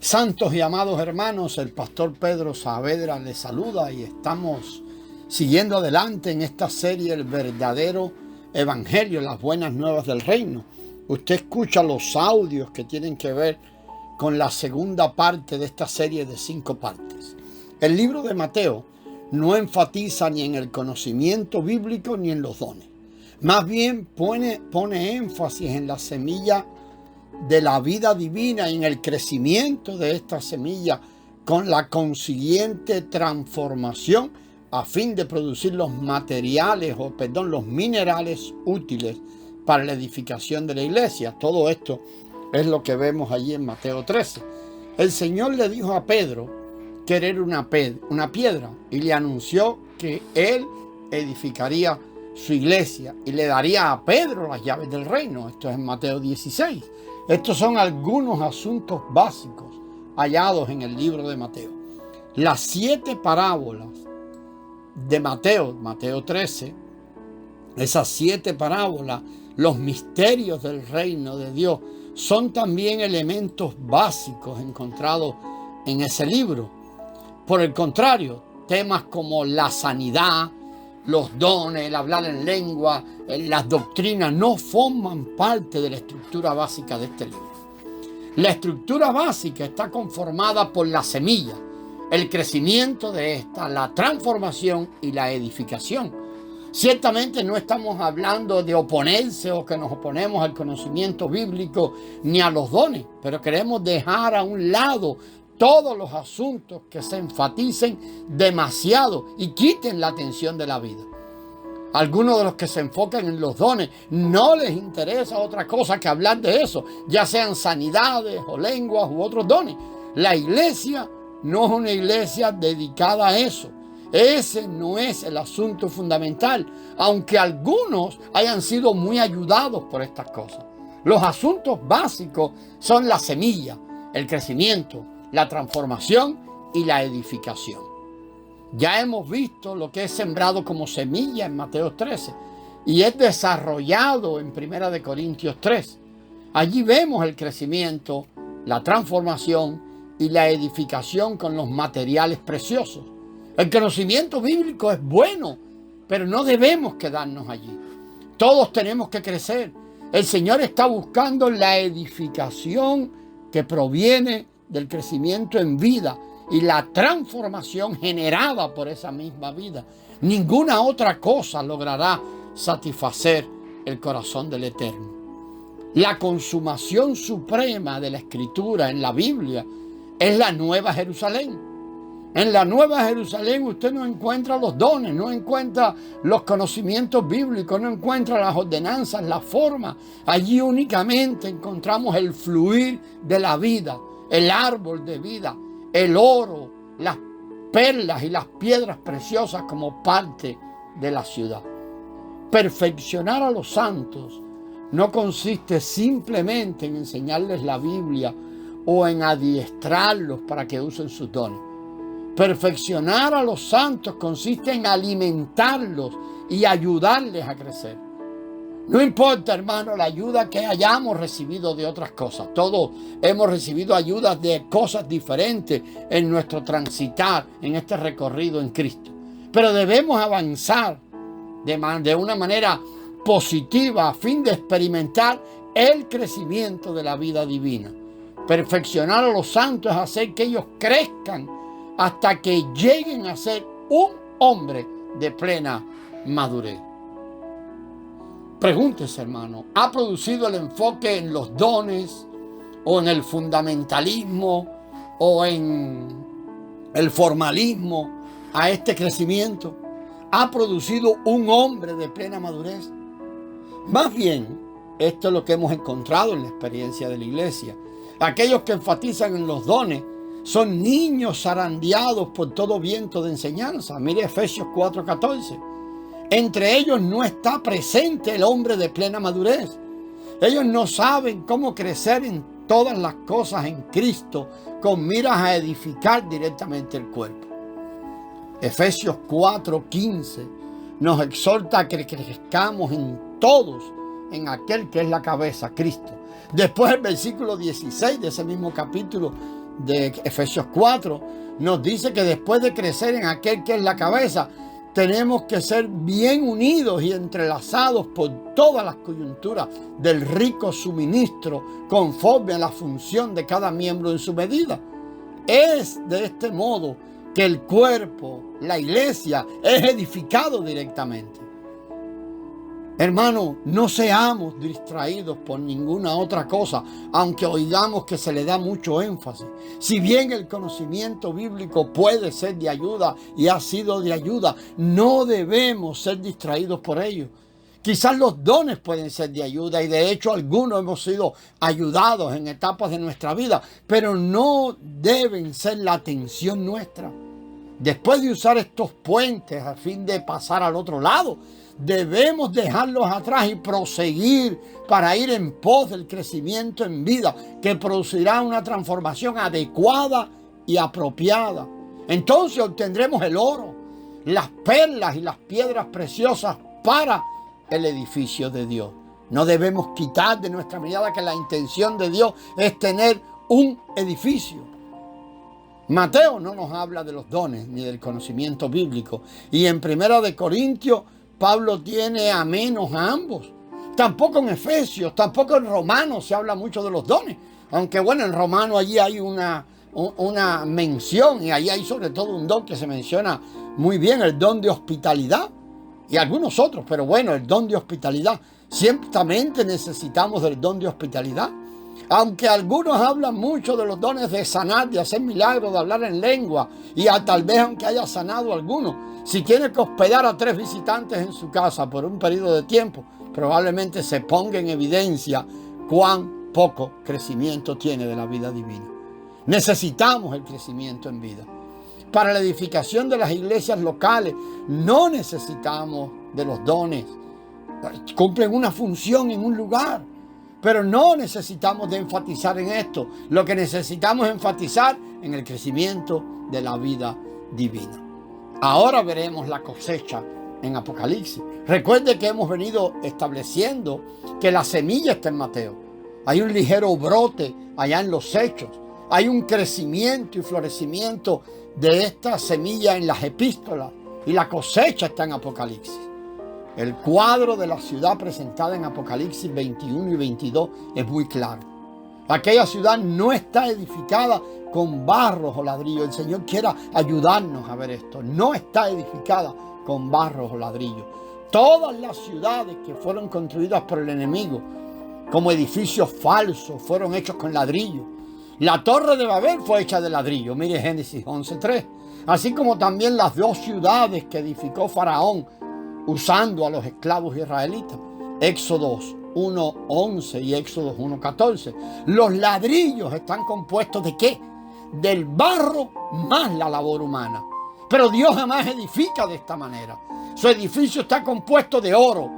Santos y amados hermanos, el pastor Pedro Saavedra les saluda y estamos siguiendo adelante en esta serie El verdadero evangelio, las buenas nuevas del reino. Usted escucha los audios que tienen que ver con la segunda parte de esta serie de 5 partes. El libro de Mateo no enfatiza ni en el conocimiento bíblico ni en los dones. Más bien pone énfasis en la semilla de la vida divina y en el crecimiento de esta semilla con la consiguiente transformación a fin de producir los minerales útiles para la edificación de la iglesia. Todo esto es lo que vemos allí en Mateo 13. El Señor le dijo a Pedro que era una piedra y le anunció que él edificaría su iglesia y le daría a Pedro las llaves del reino. Esto es en Mateo 16. Estos son algunos asuntos básicos hallados en el libro de Mateo. Las 7 parábolas de Mateo 13, esas 7 parábolas, los misterios del reino de Dios, son también elementos básicos encontrados en ese libro. Por el contrario, temas como la sanidad, los dones, el hablar en lengua, las doctrinas no forman parte de la estructura básica de este libro. La estructura básica está conformada por la semilla, el crecimiento de esta, la transformación y la edificación. Ciertamente no estamos hablando de oponerse o que nos oponemos al conocimiento bíblico ni a los dones, pero queremos dejar a un lado todos los asuntos que se enfaticen demasiado y quiten la atención de la vida. Algunos de los que se enfocan en los dones no les interesa otra cosa que hablar de eso, ya sean sanidades o lenguas u otros dones. La iglesia no es una iglesia dedicada a eso. Ese no es el asunto fundamental, aunque algunos hayan sido muy ayudados por estas cosas. Los asuntos básicos son la semilla, el crecimiento, la transformación y la edificación. Ya hemos visto lo que es sembrado como semilla en Mateo 13 y es desarrollado en 1 Corintios 3. Allí vemos el crecimiento, la transformación y la edificación con los materiales preciosos. El conocimiento bíblico es bueno, pero no debemos quedarnos allí. Todos tenemos que crecer. El Señor está buscando la edificación que proviene del crecimiento en vida y la transformación generada por esa misma vida. Ninguna otra cosa logrará satisfacer el corazón del Eterno. La consumación suprema de la Escritura en la Biblia es la Nueva Jerusalén. En la Nueva Jerusalén usted no encuentra los dones, no encuentra los conocimientos bíblicos, no encuentra las ordenanzas, la forma. Allí únicamente encontramos el fluir de la vida, el árbol de vida, el oro, las perlas y las piedras preciosas como parte de la ciudad. Perfeccionar a los santos no consiste simplemente en enseñarles la Biblia o en adiestrarlos para que usen sus dones. Perfeccionar a los santos consiste en alimentarlos y ayudarles a crecer. No importa, hermano, la ayuda que hayamos recibido de otras cosas. Todos hemos recibido ayudas de cosas diferentes en nuestro transitar, en este recorrido en Cristo. Pero debemos avanzar de una manera positiva a fin de experimentar el crecimiento de la vida divina. Perfeccionar a los santos es hacer que ellos crezcan hasta que lleguen a ser un hombre de plena madurez. Pregúntese, hermano, ¿ha producido el enfoque en los dones o en el fundamentalismo o en el formalismo a este crecimiento? ¿Ha producido un hombre de plena madurez? Más bien, esto es lo que hemos encontrado en la experiencia de la iglesia. Aquellos que enfatizan en los dones son niños zarandeados por todo viento de enseñanza. Mire Efesios 4:14. Entre ellos no está presente el hombre de plena madurez. Ellos no saben cómo crecer en todas las cosas en Cristo con miras a edificar directamente el cuerpo. Efesios 4:15 nos exhorta a que crezcamos en todos en aquel que es la cabeza, Cristo. Después el versículo 16 de ese mismo capítulo de Efesios 4 nos dice que después de crecer en aquel que es la cabeza, tenemos que ser bien unidos y entrelazados por todas las coyunturas del rico suministro conforme a la función de cada miembro en su medida. Es de este modo que el cuerpo, la iglesia, es edificado directamente. Hermano, no seamos distraídos por ninguna otra cosa, aunque oigamos que se le da mucho énfasis. Si bien el conocimiento bíblico puede ser de ayuda y ha sido de ayuda, no debemos ser distraídos por ello. Quizás los dones pueden ser de ayuda y de hecho algunos hemos sido ayudados en etapas de nuestra vida, pero no deben ser la atención nuestra. Después de usar estos puentes a fin de pasar al otro lado, debemos dejarlos atrás y proseguir para ir en pos del crecimiento en vida que producirá una transformación adecuada y apropiada. Entonces obtendremos el oro, las perlas y las piedras preciosas para el edificio de Dios. No debemos quitar de nuestra mirada que la intención de Dios es tener un edificio. Mateo no nos habla de los dones ni del conocimiento bíblico. Y en 1 de Corintios, Pablo tiene a menos a ambos. Tampoco en Efesios, tampoco en Romanos se habla mucho de los dones. Aunque bueno, en Romanos allí hay una mención y ahí hay sobre todo un don que se menciona muy bien, el don de hospitalidad. Y algunos otros, pero bueno, el don de hospitalidad. Ciertamente necesitamos del don de hospitalidad. Aunque algunos hablan mucho de los dones de sanar, de hacer milagros, de hablar en lengua, y tal vez aunque haya sanado algunos, si tiene que hospedar a 3 visitantes en su casa por un periodo de tiempo, probablemente se ponga en evidencia cuán poco crecimiento tiene de la vida divina. Necesitamos el crecimiento en vida. Para la edificación de las iglesias locales no necesitamos de los dones. Cumplen una función en un lugar, pero no necesitamos de enfatizar en esto. Lo que necesitamos es enfatizar en el crecimiento de la vida divina. Ahora veremos la cosecha en Apocalipsis. Recuerde que hemos venido estableciendo que la semilla está en Mateo. Hay un ligero brote allá en los Hechos. Hay un crecimiento y florecimiento de esta semilla en las epístolas. Y la cosecha está en Apocalipsis. El cuadro de la ciudad presentada en Apocalipsis 21 y 22 es muy claro. Aquella ciudad no está edificada con barros o ladrillos. El Señor quiera ayudarnos a ver esto. No está edificada con barros o ladrillos. Todas las ciudades que fueron construidas por el enemigo como edificios falsos fueron hechos con ladrillo. La torre de Babel fue hecha de ladrillo. Mire Génesis 11:3. Así como también las 2 ciudades que edificó Faraón usando a los esclavos israelitas. Éxodo 1:11 y Éxodo 1:14. Los ladrillos están compuestos ¿de qué? Del barro más la labor humana. Pero Dios jamás edifica de esta manera. Su edificio está compuesto de oro,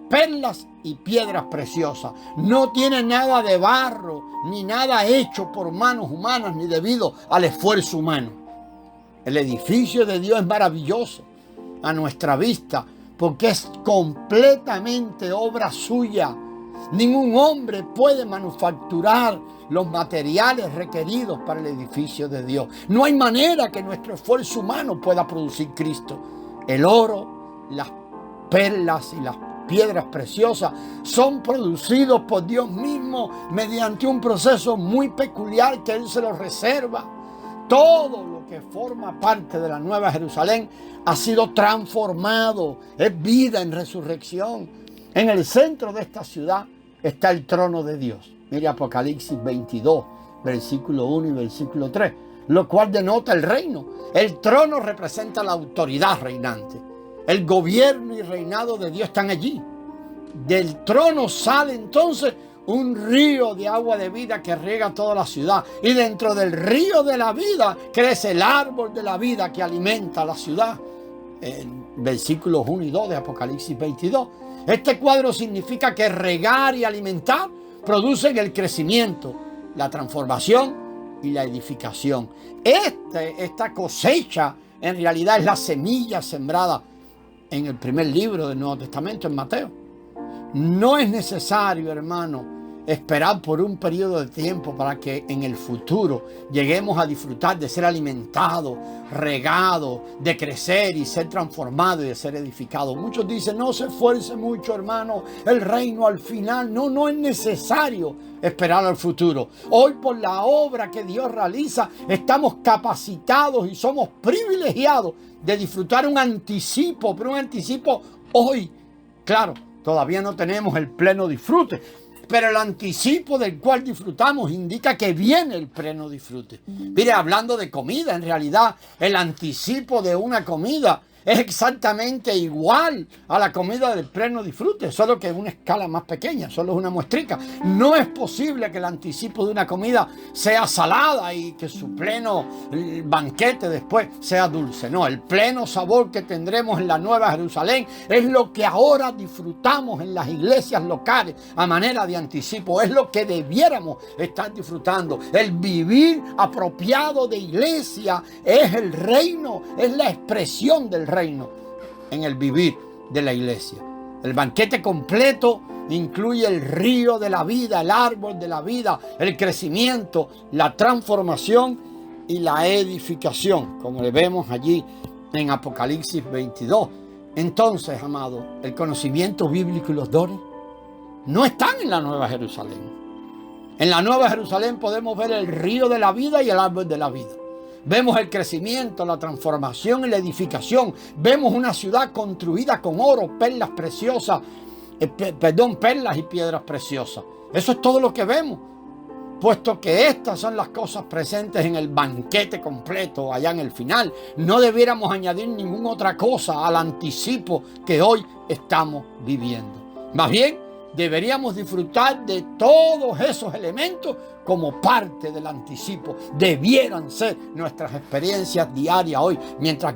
perlas y piedras preciosas. No tiene nada de barro, ni nada hecho por manos humanas, ni debido al esfuerzo humano. El edificio de Dios es maravilloso a nuestra vista, porque es completamente obra suya. Ningún hombre puede manufacturar los materiales requeridos para el edificio de Dios. No hay manera que nuestro esfuerzo humano pueda producir Cristo. El oro, las perlas y las piedras preciosas son producidos por Dios mismo mediante un proceso muy peculiar que Él se los reserva. Todo lo que forma parte de la Nueva Jerusalén ha sido transformado. Es vida en resurrección. En el centro de esta ciudad está el trono de Dios. Mire Apocalipsis 22, versículo 1 y versículo 3, lo cual denota el reino. El trono representa la autoridad reinante. El gobierno y reinado de Dios están allí. Del trono sale entonces un río de agua de vida que riega toda la ciudad. Y dentro del río de la vida crece el árbol de la vida que alimenta la ciudad. En versículos 1 y 2 de Apocalipsis 22. Este cuadro significa que regar y alimentar producen el crecimiento, la transformación y la edificación. Esta cosecha en realidad es la semilla sembrada en el primer libro del Nuevo Testamento, en Mateo. No es necesario, hermano, esperar por un periodo de tiempo para que en el futuro lleguemos a disfrutar de ser alimentados, regados, de crecer y ser transformados y de ser edificados. Muchos dicen, no se esfuerce mucho, hermano, el reino al final. No, no es necesario esperar al futuro. Hoy, por la obra que Dios realiza, estamos capacitados y somos privilegiados de disfrutar un anticipo, pero un anticipo hoy. Claro, todavía no tenemos el pleno disfrute, pero el anticipo del cual disfrutamos indica que viene el pleno disfrute. Mire, hablando de comida, en realidad el anticipo de una comida es exactamente igual a la comida del pleno disfrute, solo que en una escala más pequeña, solo es una muestrica. No es posible que el anticipo de una comida sea salada y que su pleno banquete después sea dulce. No, el pleno sabor que tendremos en la Nueva Jerusalén es lo que ahora disfrutamos en las iglesias locales a manera de anticipo. Es lo que debiéramos estar disfrutando. El vivir apropiado de iglesia es el reino, es la expresión del reino en el vivir de la iglesia. El banquete completo incluye el río de la vida, el árbol de la vida, el crecimiento, la transformación y la edificación, como le vemos allí en Apocalipsis 22. Entonces, amado, el conocimiento bíblico y los dones no están en la Nueva Jerusalén. En la Nueva Jerusalén podemos ver el río de la vida y el árbol de la vida. Vemos el crecimiento, la transformación y la edificación. Vemos una ciudad construida con oro, perlas preciosas, perlas y piedras preciosas. Eso es todo lo que vemos, puesto que estas son las cosas presentes en el banquete completo allá en el final. No debiéramos añadir ninguna otra cosa al anticipo que hoy estamos viviendo. Más bien, deberíamos disfrutar de todos esos elementos como parte del anticipo. Debieran ser nuestras experiencias diarias hoy, mientras